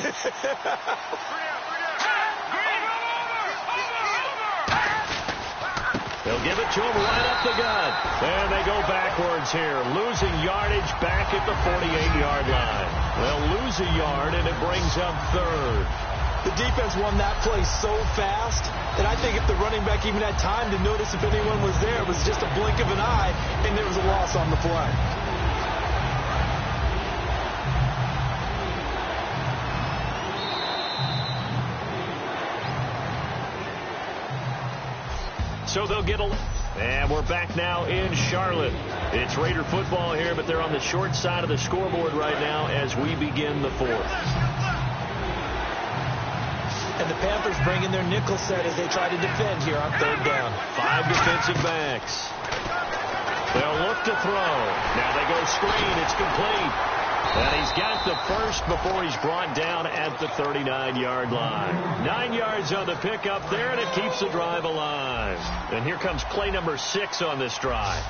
They'll give it to him right up the gut. And they go backwards here, losing yardage back at the 48-yard line. They'll lose a yard, and it brings up 3rd. The defense won that play so fast that I think if the running back even had time to notice if anyone was there, it was just a blink of an eye, and there was a loss on the play. So they'll get a... And we're back now in Charlotte. It's Raider football here, but they're on the short side of the scoreboard right now as we begin the 4th. And the Panthers bring in their nickel set as they try to defend here on 3rd down. 5 defensive backs. They'll look to throw. Now they go screen. It's complete. And he's got the first before he's brought down at the 39-yard line. 9 yards on the pickup there, and it keeps the drive alive. And here comes play number 6 on this drive.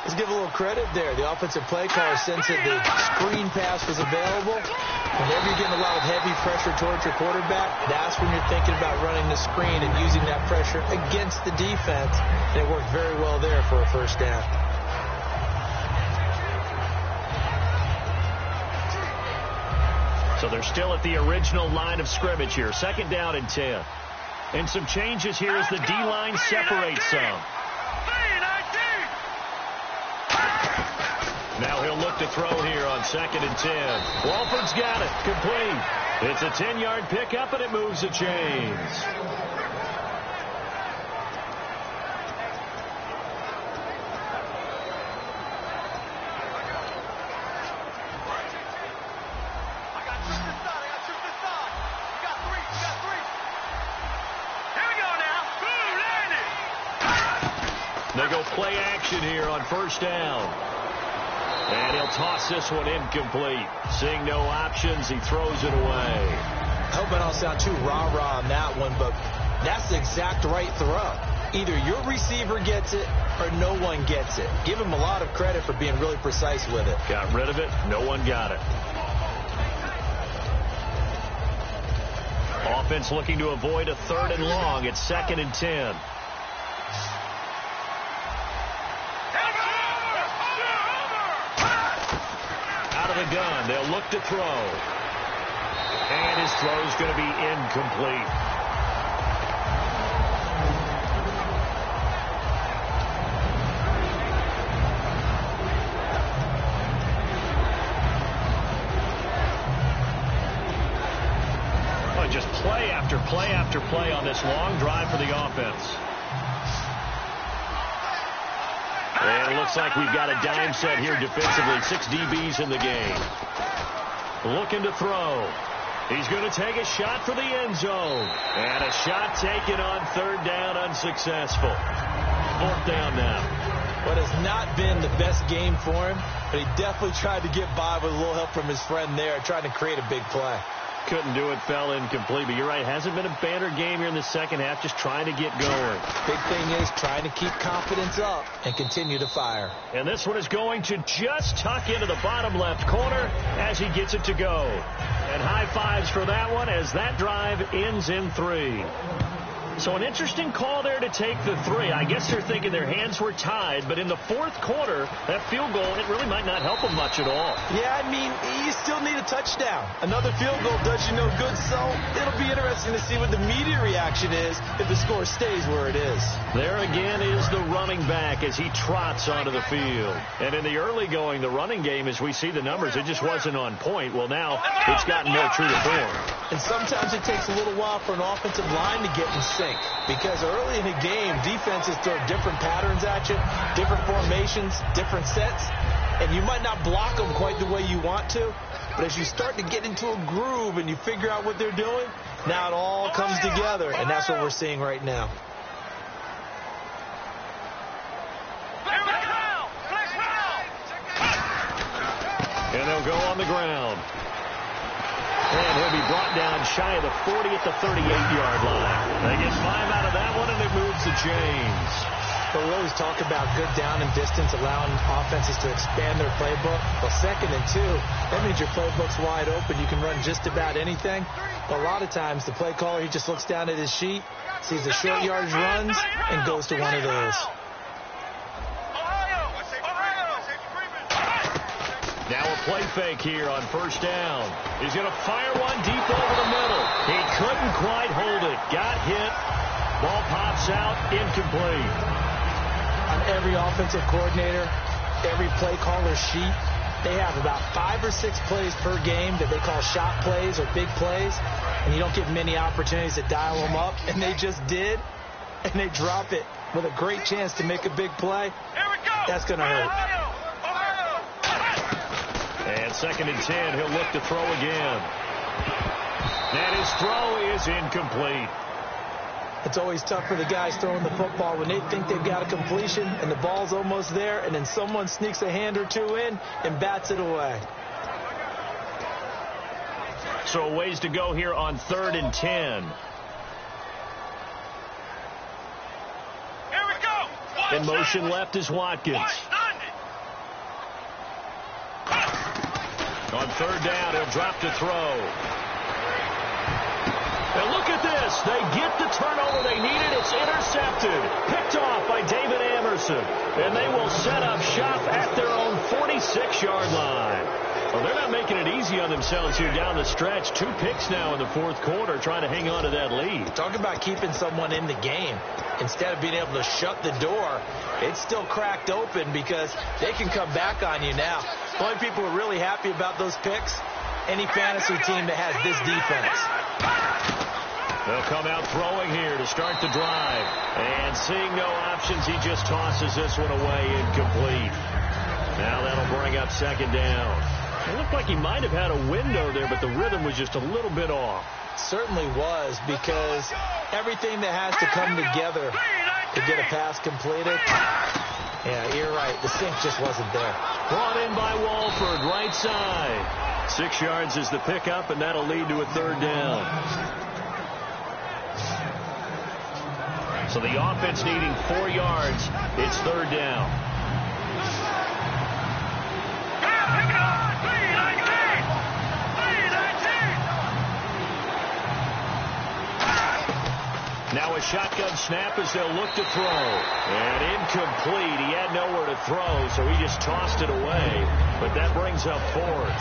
Let's give a little credit there. The offensive play caller sensed that the screen pass was available. Whenever you're getting a lot of heavy pressure towards your quarterback, that's when you're thinking about running the screen and using that pressure against the defense. And it worked very well there for a first down. So they're still at the original line of scrimmage here. 2nd down and 10. And some changes here as the D-line separates some. Now he'll look to throw here on 2nd and 10. Walford's got it. Complete. It's a 10-yard pickup, and it moves the chains. They go play action here on first down. And he'll toss this one incomplete. Seeing no options, he throws it away. I hope I don't sound too rah-rah on that one, but that's the exact right throw. Either your receiver gets it or no one gets it. Give him a lot of credit for being really precise with it. Got rid of it. No one got it. Offense looking to avoid a 3rd and long. It's 2nd and 10. Out of the gun. They'll look to throw. And his throw is going to be incomplete. Just play after play after play on this long drive for the offense. And it looks like we've got a dime set here defensively. 6 DBs in the game. Looking to throw. He's going to take a shot for the end zone. And a shot taken on 3rd down, unsuccessful. 4th down now. What has not been the best game for him, but he definitely tried to get by with a little help from his friend there, trying to create a big play. Couldn't do it, fell incomplete. But you're right, hasn't been a banner game here in the second half, just trying to get going. Big thing is trying to keep confidence up and continue to fire. And this one is going to just tuck into the bottom left corner as he gets it to go. And high fives for that one as that drive ends in 3. So an interesting call there to take the 3. I guess they're thinking their hands were tied, but in the 4th quarter, that field goal, it really might not help them much at all. Yeah, I mean, you still need a touchdown. Another field goal does you no good, so it'll be interesting to see what the media reaction is if the score stays where it is. There again is the running back as he trots onto the field. And in the early going, the running game, as we see the numbers, it just wasn't on point. Well, now it's gotten more true to form. And sometimes it takes a little while for an offensive line to get in sync. Because early in the game, defenses throw different patterns at you, different formations, different sets, and you might not block them quite the way you want to. But as you start to get into a groove and you figure out what they're doing, now it all comes together, and that's what we're seeing right now. And they'll go on the ground. And he'll be brought down shy of the 40 at the 38-yard line. They get 5 out of that one, and it moves the chains. But we always talk about good down and distance, allowing offenses to expand their playbook. Well, 2nd and 2, that means your playbook's wide open. You can run just about anything. But a lot of times, the play caller, he just looks down at his sheet, sees the short yardage runs, and goes to one of those. Now a play fake here on first down. He's going to fire one deep over the middle. He couldn't quite hold it. Got hit. Ball pops out. Incomplete. On every offensive coordinator, every play caller's sheet, they have about 5 or 6 plays per game that they call shot plays or big plays, and you don't get many opportunities to dial them up, and they just did, and they drop it with a great chance to make a big play. That's going to hurt. And 2nd and 10, he'll look to throw again. And his throw is incomplete. It's always tough for the guys throwing the football when they think they've got a completion and the ball's almost there, and then someone sneaks a hand or two in and bats it away. So a ways to go here on 3rd and 10. Here we go. In motion left is Watkins. On 3rd down, he'll drop to throw. And look at this. They get the turnover they needed. It's intercepted. Picked off by David Amerson. And they will set up shop at their own 46-yard line. Well, they're not making it easy on themselves here down the stretch. 2 picks now in the 4th quarter trying to hang on to that lead. Talk about keeping someone in the game. Instead of being able to shut the door, it's still cracked open because they can come back on you now. The only people who are really happy about those picks, any fantasy team that has this defense. They'll come out throwing here to start the drive. And seeing no options, he just tosses this one away incomplete. Now that'll bring up 2nd down. It looked like he might have had a window there, but the rhythm was just a little bit off. Certainly was, because everything that has to come together to get a pass completed. Yeah, you're right. The sink just wasn't there. Brought in by Walford, right side. 6 yards is the pickup, and that'll lead to a 3rd down. So the offense needing 4 yards. It's 3rd down. Now a shotgun snap as they'll look to throw. And incomplete. He had nowhere to throw, so he just tossed it away. But that brings up 4th.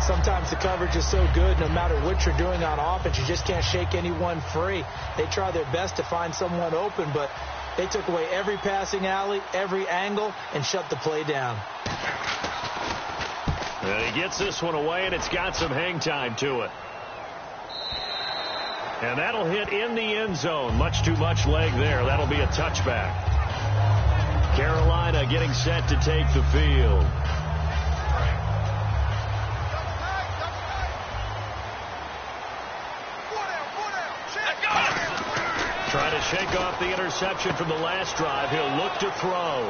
Sometimes the coverage is so good, no matter what you're doing on offense, you just can't shake anyone free. They try their best to find someone open, but they took away every passing alley, every angle, and shut the play down. And he gets this one away, and it's got some hang time to it. And that'll hit in the end zone. Much too much leg there. That'll be a touchback. Carolina getting set to take the field. Trying to shake off the interception from the last drive. He'll look to throw.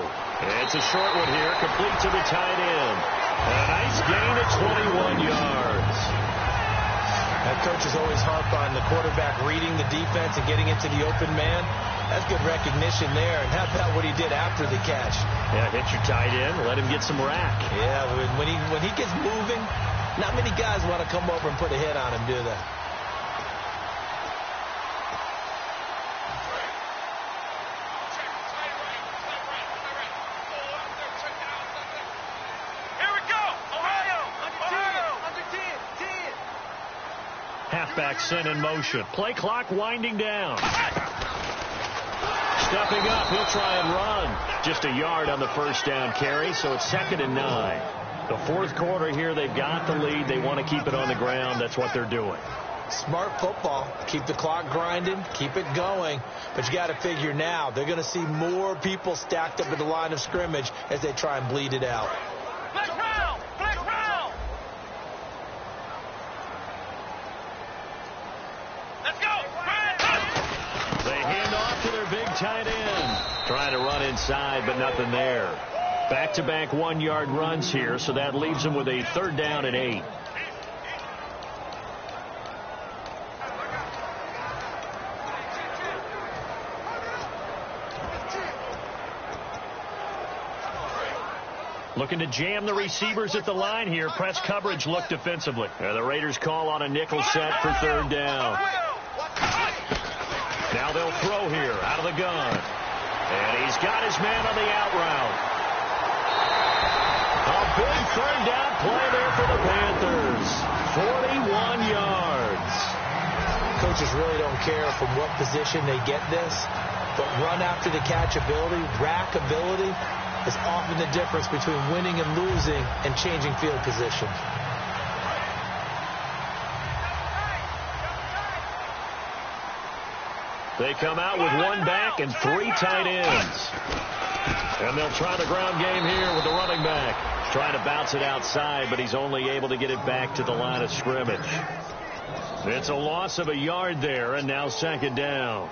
It's a short one here. Complete to the tight end. A nice gain of 21 yards. That coaches always harp on the quarterback reading the defense and getting into the open man. That's good recognition there. And how about what he did after the catch? Yeah, hit your tight end. Let him get some rack. Yeah, when he gets moving, not many guys want to come over and put a hit on him, do they? Halfback sent in motion. Play clock winding down. Stepping up, he'll try and run. Just a yard on the first down carry, so it's 2nd and 9. The 4th quarter here, they've got the lead. They want to keep it on the ground. That's what they're doing. Smart football. Keep the clock grinding. Keep it going. But you got to figure now, they're going to see more people stacked up at the line of scrimmage as they try and bleed it out. Tight end. Trying to run inside, but nothing there. Back-to-back 1-yard runs here, so that leaves them with a 3rd down and 8. Looking to jam the receivers at the line here. Press coverage look defensively. The Raiders call on a nickel set for 3rd down. Now they'll throw here out of the gun. And he's got his man on the out route. A big 3rd down play there for the Panthers. 41 yards. Coaches really don't care from what position they get this, but run after the catch ability, rack ability is often the difference between winning and losing and changing field position. They come out with 1 back and 3 tight ends. And they'll try the ground game here with the running back. Trying to bounce it outside, but he's only able to get it back to the line of scrimmage. It's a loss of a yard there, and now 2nd down.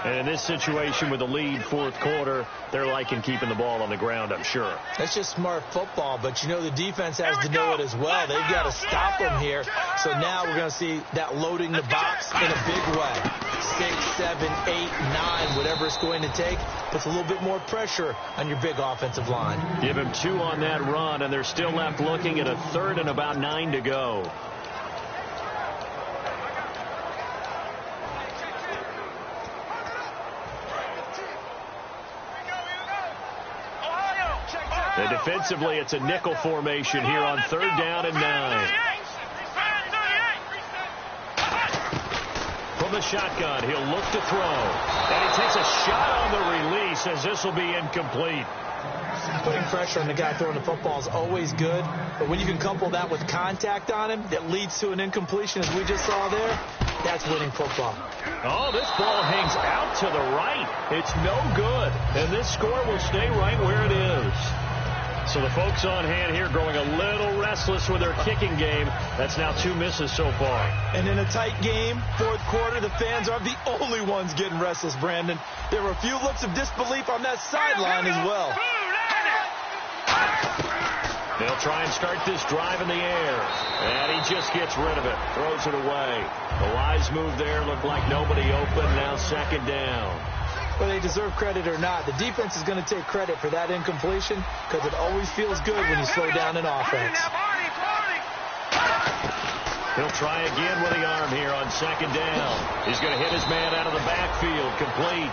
And in this situation with the lead 4th quarter, they're liking keeping the ball on the ground, I'm sure. That's just smart football, but you know the defense has to know it as well. They've got to stop them here. So now we're going to see that loading the box in a big way. 6, 7, 8, 9, whatever it's going to take, puts a little bit more pressure on your big offensive line. Give him 2 on that run, and they're still left looking at a 3rd and about 9 to go. And defensively, it's a nickel formation here on 3rd down and 9. From the shotgun, he'll look to throw. And he takes a shot on the release as this will be incomplete. Putting pressure on the guy throwing the football is always good, but when you can couple that with contact on him that leads to an incompletion, as we just saw there, that's winning football. Oh, this ball hangs out to the right. It's no good, and this score will stay right where it is. So the folks on hand here growing a little restless with their kicking game. That's now 2 misses so far. And in a tight game, fourth quarter, the fans aren't the only ones getting restless, Brandon. There were a few looks of disbelief on that sideline as well. They'll try and start this drive in the air. And he just gets rid of it. Throws it away. The wise move there looked like nobody open. Now second down. Whether they deserve credit or not, the defense is going to take credit for that incompletion because it always feels good when you slow down an offense. He'll try again with the arm here on second down. He's going to hit his man out of the backfield. Complete.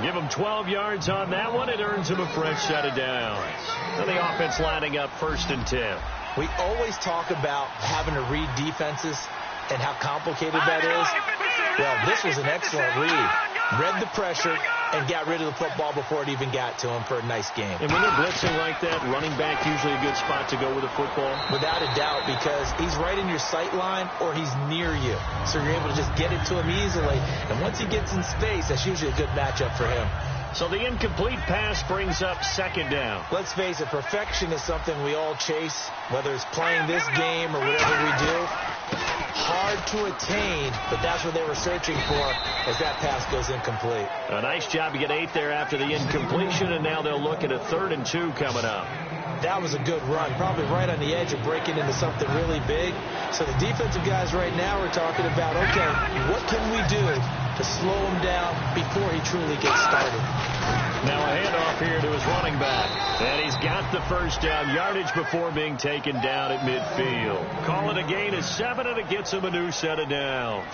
Give him 12 yards on that one. It earns him a fresh set of downs. And the offense lining up 1st and 10. We always talk about having to read defenses and how complicated that is. Well, this was an excellent read. Read the pressure and got rid of the football before it even got to him for a nice game. And when they're blitzing like that, running back usually a good spot to go with the football? Without a doubt, because he's right in your sight line or he's near you. So you're able to just get it to him easily. And once he gets in space, that's usually a good matchup for him. So the incomplete pass brings up second down. Let's face it, perfection is something we all chase, whether it's playing this game or whatever we do. Hard to attain, but that's what they were searching for as that pass goes incomplete. A nice job to get 8 there after the incompletion, and now they'll look at a 3rd and 2 coming up. That was a good run, probably right on the edge of breaking into something really big. So the defensive guys right now are talking about, okay, what can we do to slow him down before he truly gets started? Now a handoff here to his running back. And he's got the first down yardage before being taken down at midfield. Call it a gain of 7, and it gets him a new set of downs.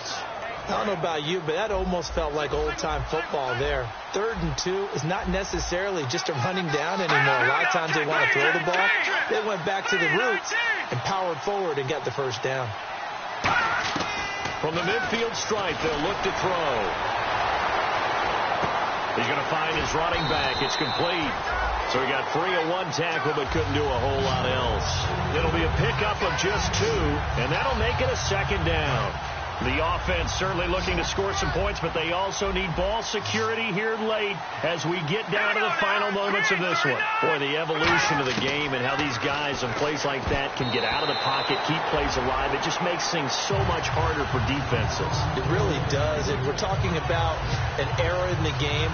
I don't know about you, but that almost felt like old-time football there. 3rd and 2 is not necessarily just a running down anymore. A lot of times they want to throw the ball. They went back to the roots and powered forward and got the first down. From the midfield stripe, they'll look to throw. He's going to find his running back. It's complete. So he got 3 of 1 tackle, but couldn't do a whole lot else. It'll be a pickup of just 2, and that'll make it a second down. The offense certainly looking to score some points, but they also need ball security here late as we get down to the final moments of this one. Boy, the evolution of the game and how these guys in plays like that can get out of the pocket, keep plays alive, it just makes things so much harder for defenses. It really does, and we're talking about an era in the game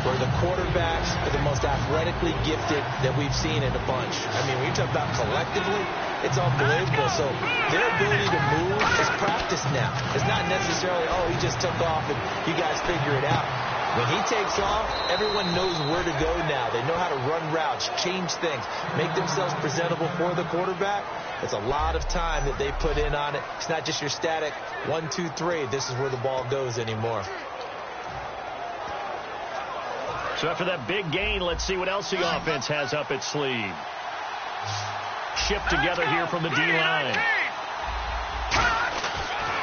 where the quarterbacks are the most athletically gifted that we've seen in a bunch. I mean, when you talk about collectively, it's unbelievable. So their ability to move is practiced now. It's not necessarily, oh, he just took off and you guys figure it out. When he takes off, everyone knows where to go now. They know how to run routes, change things, make themselves presentable for the quarterback. It's a lot of time that they put in on it. It's not just your static 1, 2, 3. This is where the ball goes anymore. So after that big gain, let's see what else the offense has up its sleeve. Shipped together here from the D-line.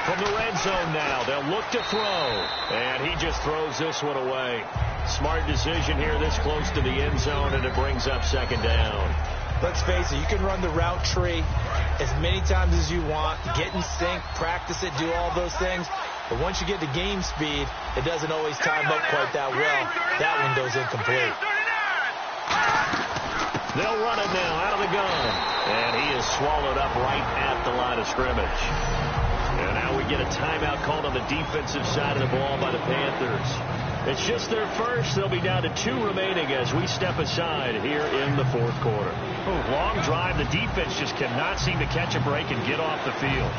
From the red zone now, they'll look to throw. And he just throws this one away. Smart decision here this close to the end zone, and it brings up second down. Let's face it, you can run the route tree as many times as you want, get in sync, practice it, do all those things. But once you get to game speed, it doesn't always time up quite that well. That one goes incomplete. They'll run it now out of the gun. And he is swallowed up right at the line of scrimmage. And now we get a timeout called on the defensive side of the ball by the Panthers. It's just their first. They'll be down to 2 remaining as we step aside here in the fourth quarter. Long drive. The defense just cannot seem to catch a break and get off the field.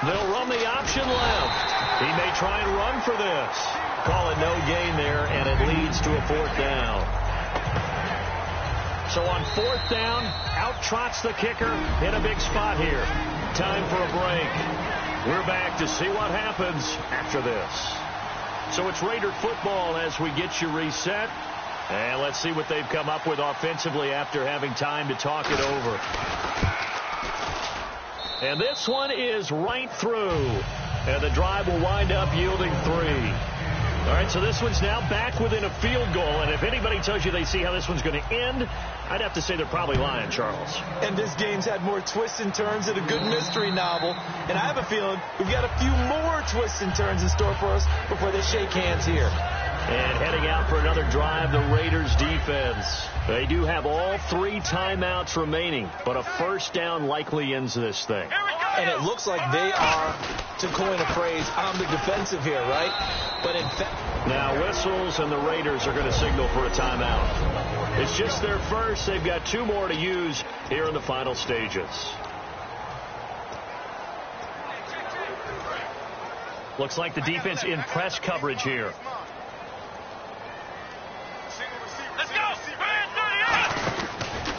They'll run the option left. He may try and run for this. Call it no gain there, and it leads to a 4th down. So on 4th down, out trots the kicker in a big spot here. Time for a break. We're back to see what happens after this. So it's Raider football as we get you reset. And let's see what they've come up with offensively after having time to talk it over. And this one is right through. And the drive will wind up yielding 3. All right, so this one's now back within a field goal, and if anybody tells you they see how this one's going to end, I'd have to say they're probably lying, Charles. And this game's had more twists and turns than a good mystery novel, and I have a feeling we've got a few more twists and turns in store for us before they shake hands here. And heading out for another drive, the Raiders defense. They do have all 3 timeouts remaining, but a first down likely ends this thing. And it looks like they are, to coin a phrase, on the defensive here, right? But in fact, now whistles, and the Raiders are going to signal for a timeout. It's just their first. They've got 2 more to use here in the final stages. Looks like the defense in press coverage here.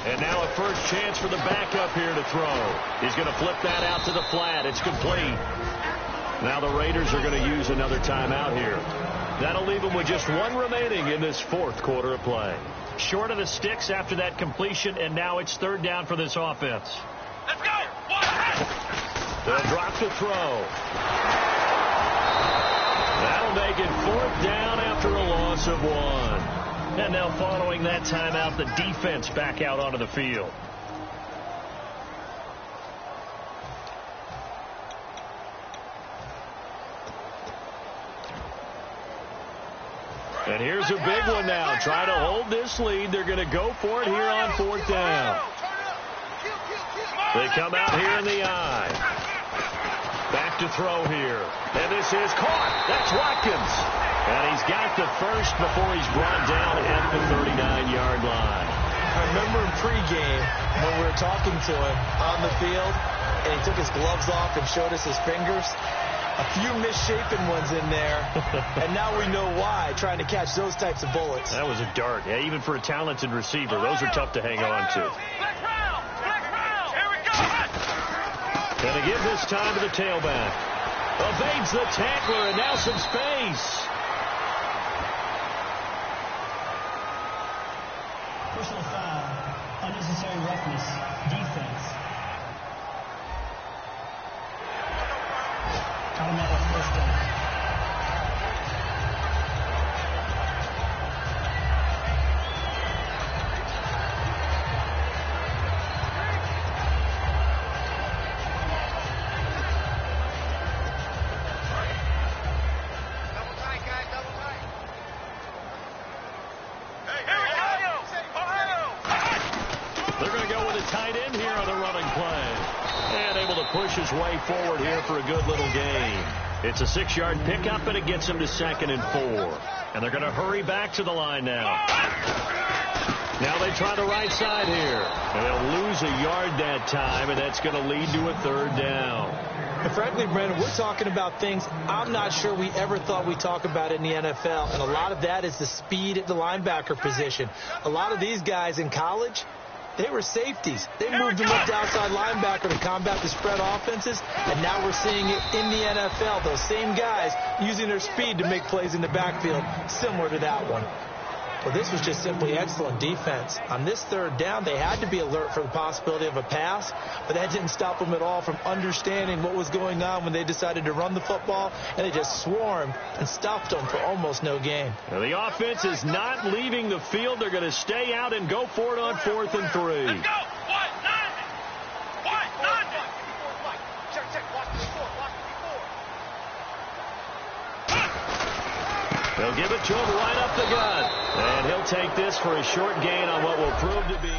And now a first chance for the backup here to throw. He's going to flip that out to the flat. It's complete. Now the Raiders are going to use another timeout here. That'll leave them with just 1 remaining in this 4th quarter of play. Short of the sticks after that completion, and now it's 3rd down for this offense. Let's go! They'll drop the throw. That'll make it 4th down after a loss of 1. And now following that timeout, the defense back out onto the field. And here's a big one now. Trying to hold this lead. They're going to go for it here on 4th down. They come out here in the eye. Back to throw here. And this is caught. That's Watkins. And he's got the first before he's brought down at the 39-yard line. I remember in pregame when we were talking to him on the field, and he took his gloves off and showed us his fingers. A few misshapen ones in there, and now we know why, trying to catch those types of bullets. That was a dart. Yeah, even for a talented receiver, those are tough to hang on to. And again this time to the tailback. Evades the tackler, and now some space. Personal foul, unnecessary roughness, defense. Automatic first down. Push his way forward here for a good little gain. It's a 6-yard pickup, and it gets him to 2nd and 4. And they're going to hurry back to the line now. Now they try the right side here. And they'll lose a yard that time, and that's going to lead to a 3rd down. And frankly, Brandon, we're talking about things I'm not sure we ever thought we'd talk about in the NFL. And a lot of that is the speed at the linebacker position. A lot of these guys in college, they were safeties. They moved them up to outside linebacker to combat the spread offenses, and now we're seeing it in the NFL. Those same guys using their speed to make plays in the backfield, similar to that one. Well, this was just simply excellent defense. On this 3rd down, they had to be alert for the possibility of a pass, but that didn't stop them at all from understanding what was going on when they decided to run the football, and they just swarmed and stopped them for almost no gain. Now, the offense is not leaving the field. They're going to stay out and go for it on 4th and 3. Let's go! They'll give it to him right up the gut. And he'll take this for a short gain on what will prove to be